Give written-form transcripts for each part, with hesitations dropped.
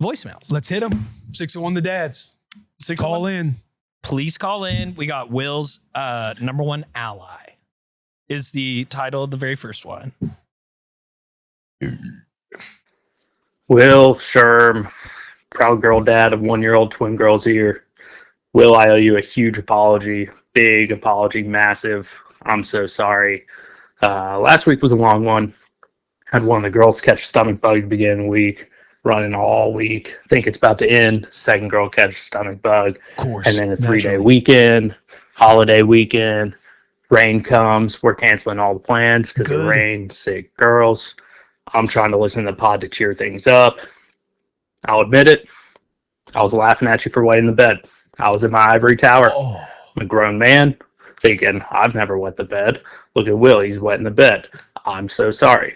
voicemails. Let's hit them. 601 the dads. Call in. Please call in. We got Will's number one ally is the title of the very first one. Will Sherm, proud girl dad of 1-year-old twin girls here. Will, I owe you a huge apology. Big apology, massive. I'm so sorry. Last week was a long one. Had one of the girls catch a stomach bug at the beginning of the week, running all week. Think it's about to end. Second girl catch a stomach bug. Of course. And then a 3-day weekend, holiday weekend. Rain comes. We're canceling all the plans because of rain, sick girls. I'm trying to listen to the pod to cheer things up. I'll admit it. I was laughing at you for wetting the bed. I was in my ivory tower. Oh. I'm a grown man thinking, I've never wet the bed. Look at Will. He's wetting the bed. I'm so sorry.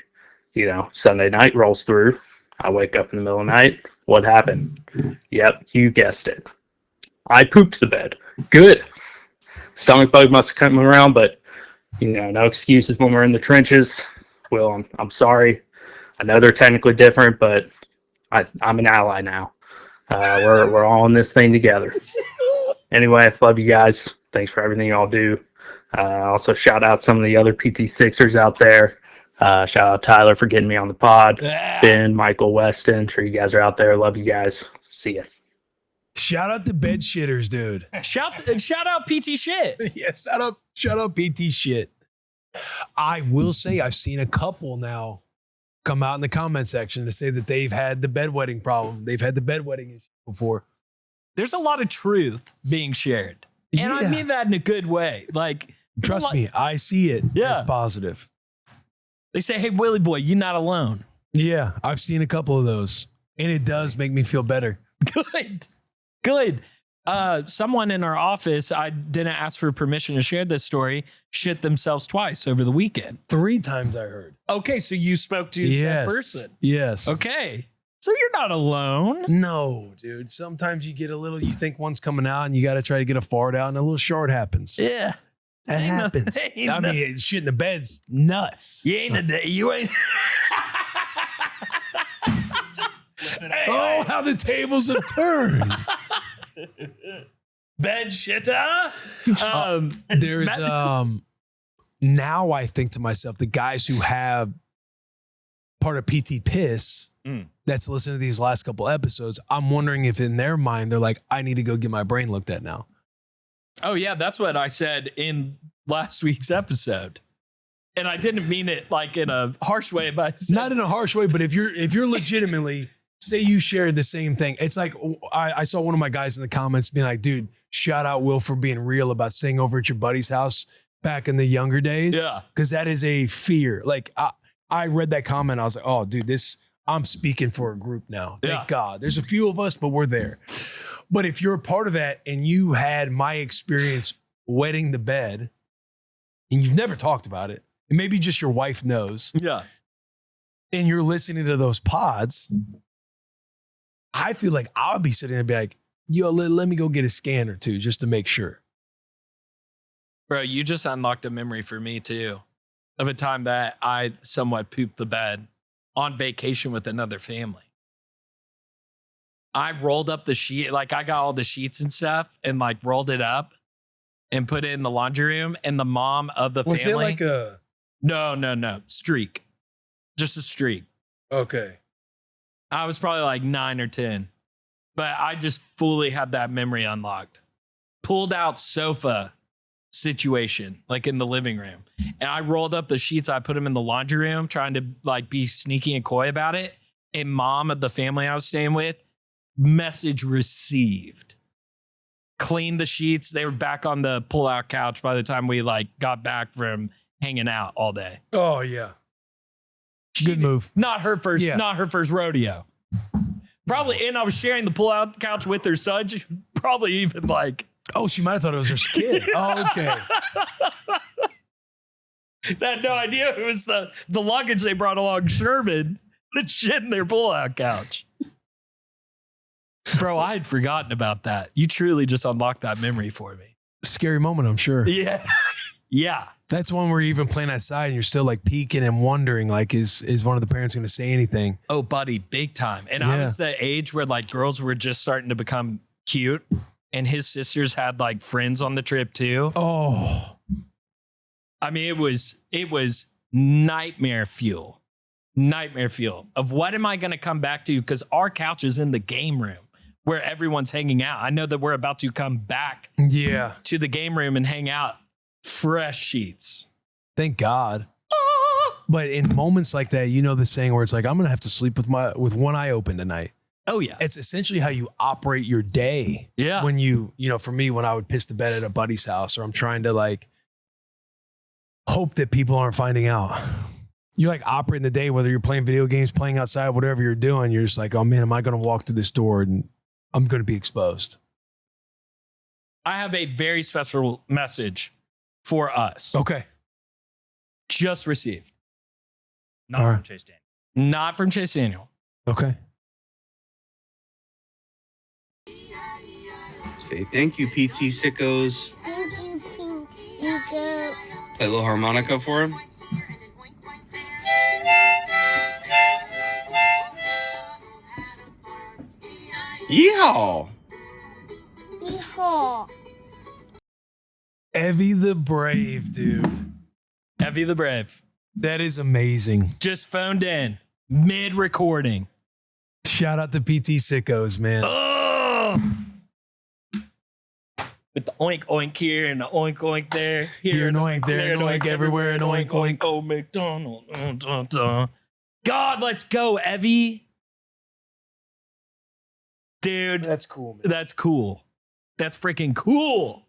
You know, Sunday night rolls through. I wake up in the middle of the night. What happened? Yep, you guessed it. I pooped the bed. Good. Stomach bug must have come around, but, you know, no excuses when we're in the trenches. Will, I'm sorry. I know they're technically different, but I'm an ally now. We're all in this thing together. Anyway, I love you guys. Thanks for everything y'all do. Also, shout out some of the other PT Sixers out there. Shout out Tyler for getting me on the pod. Ben, Michael, Weston. Sure you guys are out there. Love you guys. See ya. Shout out to bed shitters, dude. Shout out PT Shit. Yeah, shout out PT Shit. I will say I've seen a couple now come out in the comment section to say that they've had the bedwetting problem. They've had the bedwetting issue before. There's a lot of truth being shared. And I mean that in a good way. Like, trust me, I see it. Yeah. It's positive. They say, hey, Willie boy, you're not alone. Yeah, I've seen a couple of those. And it does make me feel better. Good. Someone in our office, I didn't ask for permission to share this story, shit themselves twice over the weekend. 3 times I heard. Okay, so you spoke to that person. Yes. Okay. So you're not alone. No, dude. Sometimes you get a little, you think one's coming out and you got to try to get a fart out and a little short happens. Yeah. That happens. I mean, shit in the bed's nuts. You ain't. Oh, how the tables have turned. Bed shitter. There's now I think to myself, the guys who have part of PT Piss that's listening to these last couple episodes, I'm wondering if in their mind they're like, I need to go get my brain looked at now. Oh yeah, that's what I said in last week's episode. And I didn't mean it like in a harsh way, but not in a harsh way, but if you're legitimately, say you shared the same thing. It's like, I saw one of my guys in the comments being like, dude, shout out Will for being real about staying over at your buddy's house back in the younger days. Yeah. Because that is a fear. Like, I read that comment. I was like, oh, dude, I'm speaking for a group now. Thank God. There's a few of us, but we're there. But if you're a part of that and you had my experience wetting the bed and you've never talked about it, and maybe just your wife knows. Yeah. And you're listening to those pods, I feel like I'll be sitting there and be like, yo, let me go get a scan or two just to make sure. Bro, you just unlocked a memory for me too of a time that I somewhat pooped the bed on vacation with another family. I rolled up the sheet, like I got all the sheets and stuff and like rolled it up and put it in the laundry room, and the mom of the family. Was it like a... No. Streak. Just a streak. Okay. I was probably like 9 or 10, but I just fully had that memory unlocked. Pulled out sofa situation, like in the living room. And I rolled up the sheets. I put them in the laundry room, trying to like be sneaky and coy about it. And mom of the family I was staying with, message received. Cleaned the sheets. They were back on the pull-out couch by the time we like got back from hanging out all day. Oh yeah. Good move. Not her first rodeo. Probably, and I was sharing the pull-out couch with her son. She probably even like, oh, she might have thought it was her kid. Oh, okay. I had no idea it was the luggage they brought along Sherman that shit in their pull-out couch. Bro, I had forgotten about that. You truly just unlocked that memory for me. Scary moment, I'm sure. Yeah. Yeah. That's one where you're even playing outside and you're still like peeking and wondering, like, is one of the parents going to say anything? Oh, buddy, big time. And I was the age where like girls were just starting to become cute, and his sisters had like friends on the trip too. Oh, I mean, it was nightmare fuel of what am I going to come back to? Because our couch is in the game room where everyone's hanging out. I know that we're about to come back to the game room and hang out. Fresh sheets. Thank God. But in moments like that, you know the saying where it's like, I'm going to have to sleep with one eye open tonight. Oh, yeah. It's essentially how you operate your day. Yeah. When you know, for me, when I would piss the bed at a buddy's house, or I'm trying to like hope that people aren't finding out. You like operate in the day, whether you're playing video games, playing outside, whatever you're doing, you're just like, oh man, am I going to walk through this door and I'm going to be exposed? I have a very special message for us. Okay. Just received. Not from Chase Daniel. Not from Chase Daniel. Okay. Say thank you, PT Sickos. Thank you, Pink Seeker. Play a little harmonica for him. Yeehaw! Yeehaw. Evie the Brave, dude. Evie the Brave. That is amazing. Just phoned in mid-recording. Shout out to PT Sickos, man. Oh! With the oink oink here and the oink oink there. Here an oink, there an oink, everywhere an oink oink. Oh, McDonald. God, let's go, Evie. Dude, That's cool, man. that's cool. That's freaking cool.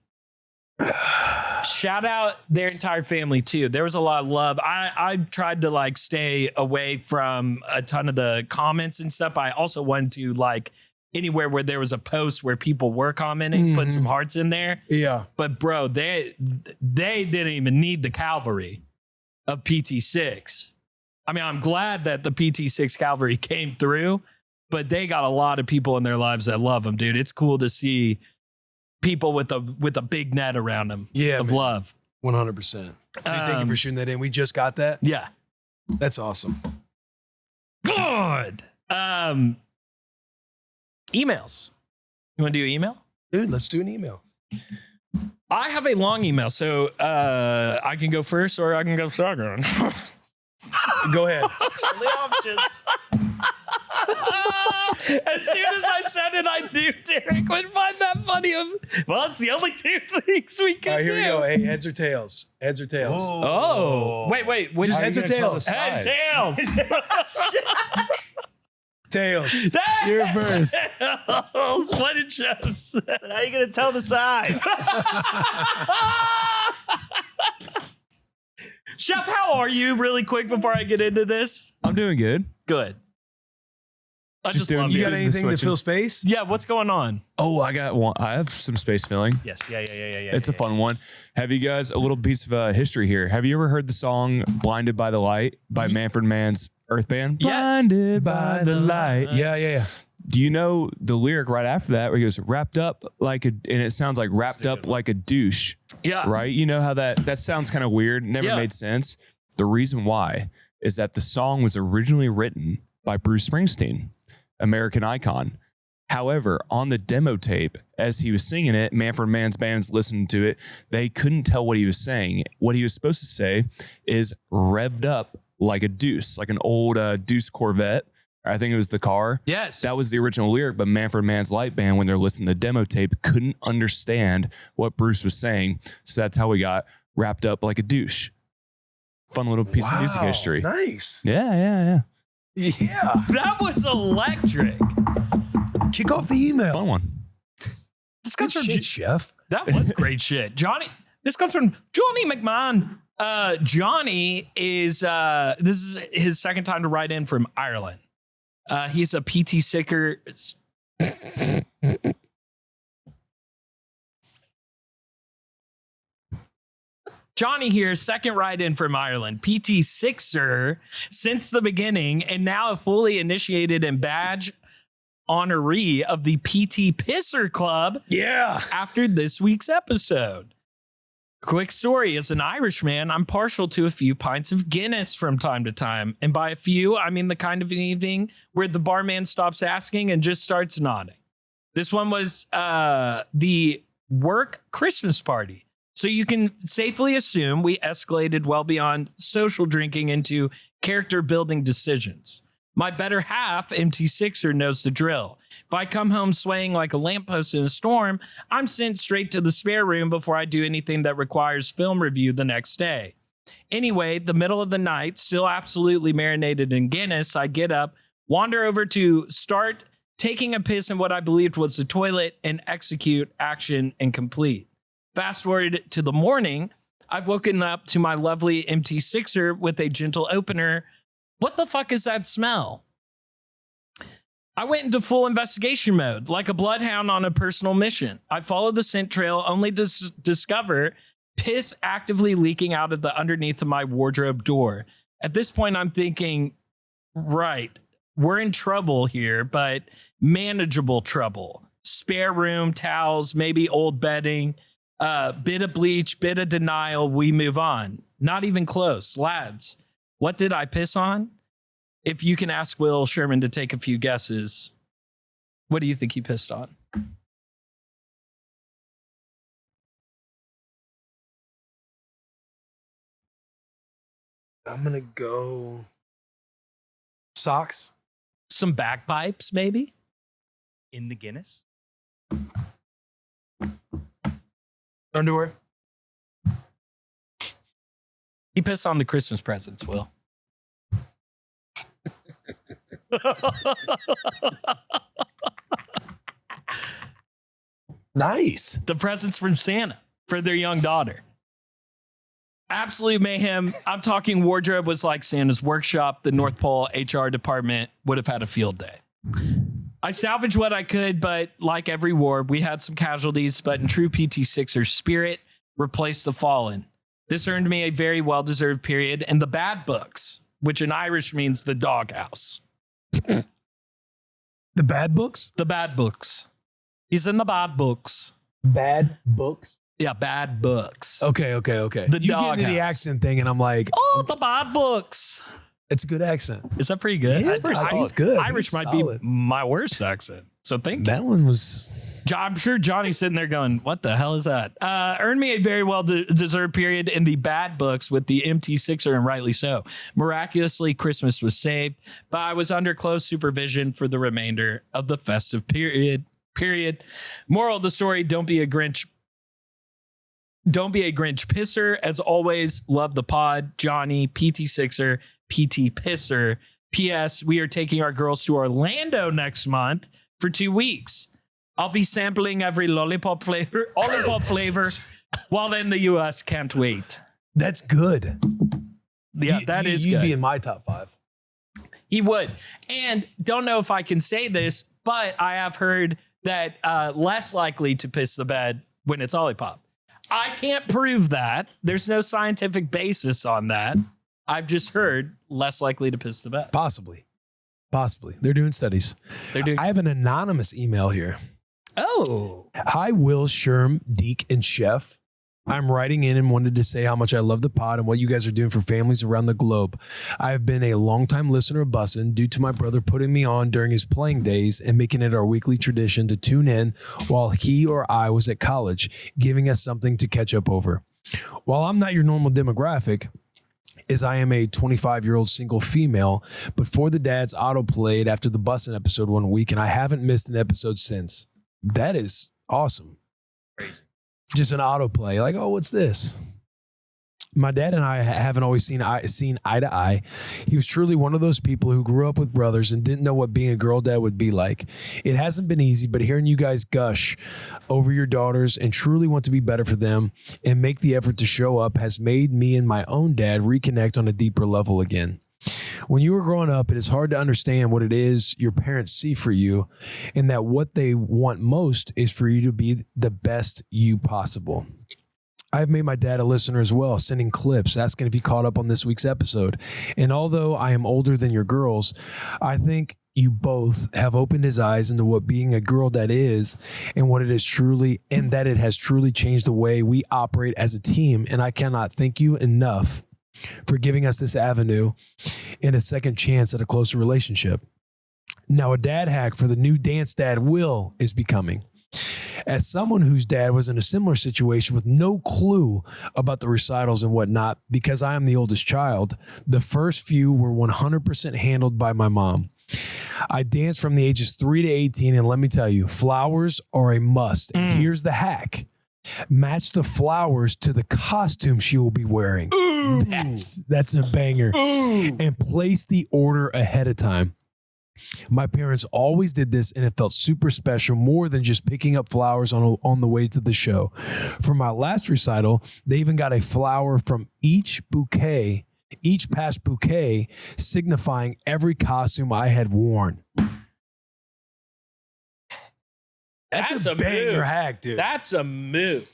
Shout out their entire family too. There was a lot of love. I tried to like stay away from a ton of the comments and stuff. I also wanted to like anywhere where there was a post where people were commenting, put some hearts in there. Yeah. But bro, they didn't even need the cavalry of PT6. I mean, I'm glad that the PT6 cavalry came through, but they got a lot of people in their lives that love them, dude. It's cool to see people with a big net around them of man. love. 100%. Thank you for shooting that in. We just got that. Yeah. That's awesome. Good. Emails. You want to do email? Dude, let's do an email. I have a long email, so I can go first or I can go second. Go ahead. Only options. As soon as I said it, I knew Derek would find that funny. Well, it's the only two things we can All right, do. here we go. Hey, heads or tails? Heads or tails? Oh, wait. Which Just heads or tails? Head, tails. Tails. Tails. You're first. What did Jeff say? How are you going to tell the sides? Chef, how are you really quick before I get into this? I'm doing good. Good. I just doing- love You you. got the anything to switching. fill space? Yeah, what's going on? Oh, I got one. I have some space filling. Yes. Yeah. It's a fun one. Have you guys a little piece of history here? Have you ever heard the song "Blinded by the Light" by Manfred Mann's Earth Band? Yeah. Blinded by the light. Yeah. Do you know the lyric right after that where he goes wrapped up like a, and it sounds like wrapped up like a douche, Yeah. right? You know how that sounds kind of weird. Never Yeah. made sense. The reason why is that the song was originally written by Bruce Springsteen, American icon. However, on the demo tape, as he was singing it, Manfred Mann's band's listening to it. They couldn't tell what he was saying. What he was supposed to say is revved up like a deuce, like an old Deuce Corvette. I think it was the car. Yes. That was the original lyric, but Manfred Mann's light band, when they're listening to the demo tape, couldn't understand what Bruce was saying. So that's how we got wrapped up like a douche. Fun little piece of music history. Nice. Yeah. Yeah. That was electric. Kick off the email. Fun one. This Good comes from shit, Chef. That was great shit. Johnny, this comes from Johnny McMahon. Johnny is this is his second time to write in from Ireland. He's a PT sicker. Johnny here, second write in from Ireland, PT Sixer since the beginning, and now a fully initiated and badge honoree of the PT Pisser Club Yeah. after this week's episode. Quick story. As an Irishman, I'm partial to a few pints of Guinness from time to time. And by a few, I mean the kind of an evening where the barman stops asking and just starts nodding. This one was the work Christmas party. So you can safely assume we escalated well beyond social drinking into character building decisions. My better half, MT6er, knows the drill. If I come home swaying like a lamppost in a storm, I'm sent straight to the spare room before I do anything that requires film review the next day. Anyway, the middle of the night, still absolutely marinated in Guinness, I get up, wander over to start taking a piss in what I believed was the toilet, and execute action and complete. Fast forward to the morning, I've woken up to my lovely MT6er with a gentle opener. What the fuck is that smell? I went into full investigation mode, like a bloodhound on a personal mission. I followed the scent trail only to discover piss actively leaking out of the underneath of my wardrobe door. At this point, I'm thinking, right, we're in trouble here, but manageable trouble. Spare room, towels, maybe old bedding, bit of bleach, bit of denial, we move on. Not even close. Lads, what did I piss on? If you can ask Will Sherman to take a few guesses, what do you think he pissed on? I'm going to go socks. Some bagpipes, maybe? In the Guinness? Underwear. He pissed on the Christmas presents, Will. Nice. The presents from Santa for their young daughter. Absolute mayhem. I'm talking wardrobe was like Santa's workshop. The North Pole HR department would have had a field day. I salvaged what I could, but like every war, we had some casualties, but in true PT6er spirit, replaced the fallen. This earned me a very well-deserved period in the bad books, which in Irish means the doghouse. The bad books? The bad books. He's in the bad books. Bad books? Yeah, bad books. Okay. The You get into the doghouse. accent thing, and I'm like, Oh, the bad books. it's a good accent. Is that pretty good? Yeah, it's good. Irish It's might solid. be my worst accent. So thank you. That one was... I'm sure Johnny's sitting there going, what the hell is that? Earned me a very well-deserved period in the bad books with the MT6er, and rightly so. Miraculously, Christmas was saved, but I was under close supervision for the remainder of the festive period. Moral of the story, don't be a Grinch pisser. As always, love the pod. Johnny, PT6er, PT pisser. P.S. We are taking our girls to Orlando next month for 2 weeks. I'll be sampling every lollipop flavor while in the U.S. Can't wait. That's good. Yeah, that is You'd good. be in my top 5. He would. And don't know if I can say this, but I have heard that less likely to piss the bed when it's Olipop. I can't prove that. There's no scientific basis on that. I've just heard less likely to piss the bed. Possibly. They're doing studies. I have an anonymous email here. Oh. Hi, Will, Sherm, Deke, and Chef. I'm writing in and wanted to say how much I love the pod and what you guys are doing for families around the globe. I have been a longtime listener of Bussin' due to my brother putting me on during his playing days and making it our weekly tradition to tune in while he or I was at college, giving us something to catch up over. While I'm not your normal demographic, as I am a 25-year-old single female, but For the Dads auto-played after the Bussin' episode one week, and I haven't missed an episode since. That is awesome. Crazy. Just an autoplay. Like, oh, what's this? My dad and I haven't always seen eye to eye. He was truly one of those people who grew up with brothers and didn't know what being a girl dad would be like. It hasn't been easy, but hearing you guys gush over your daughters and truly want to be better for them and make the effort to show up has made me and my own dad reconnect on a deeper level again. When you were growing up, it is hard to understand what it is your parents see for you, and that what they want most is for you to be the best you possible. I've made my dad a listener as well, sending clips, asking if he caught up on this week's episode. And although I am older than your girls, I think you both have opened his eyes into what being a girl dad is and what it is truly, and that it has truly changed the way we operate as a team. And I cannot thank you enough for giving us this avenue and a second chance at a closer relationship. Now, a dad hack for the new dance dad Will is becoming. As someone whose dad was in a similar situation with no clue about the recitals and whatnot, because I am the oldest child, the first few were 100% handled by my mom. I danced from the ages 3 to 18, and let me tell you, flowers are a must. And here's the hack. Match the flowers to the costume she will be wearing. That's a banger. And place the order ahead of time. My parents always did this, and it felt super special, more than just picking up flowers on the way to the show. For my last recital, they even got a flower from each past bouquet, signifying every costume I had worn. That's a banger move. hack, dude. That's a move.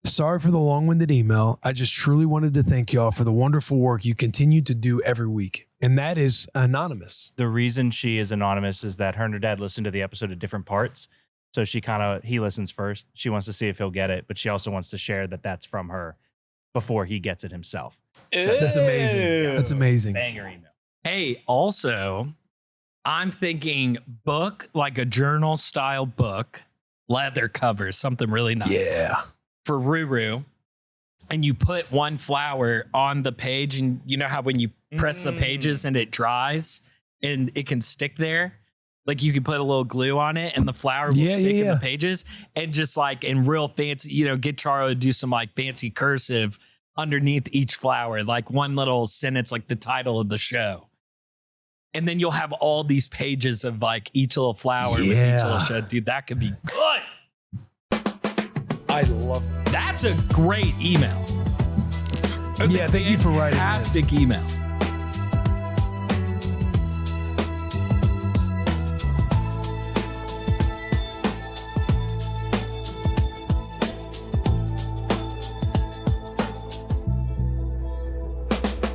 Sorry for the long-winded email. I just truly wanted to thank y'all for the wonderful work you continue to do every week. And that is anonymous. The reason she is anonymous is that her and her dad listened to the episode at different parts. So he listens first. She wants to see if he'll get it, but she also wants to share that that's from her before he gets it himself. So That's amazing. That's amazing. banger email. Hey, also, I'm thinking book, like a journal style book, leather covers, something really nice. Yeah. For Ruru, and you put one flower on the page, and you know how when you press the pages and it dries and it can stick there, like you can put a little glue on it and the flower will stick in the pages, and just like in real fancy, get Charo to do some like fancy cursive underneath each flower, like one little sentence, like the title of the show. And then you'll have all these pages of like each little flower with each little show. Dude, that could be good. I love it. That's a great email. Yeah, thank you for writing. Fantastic email.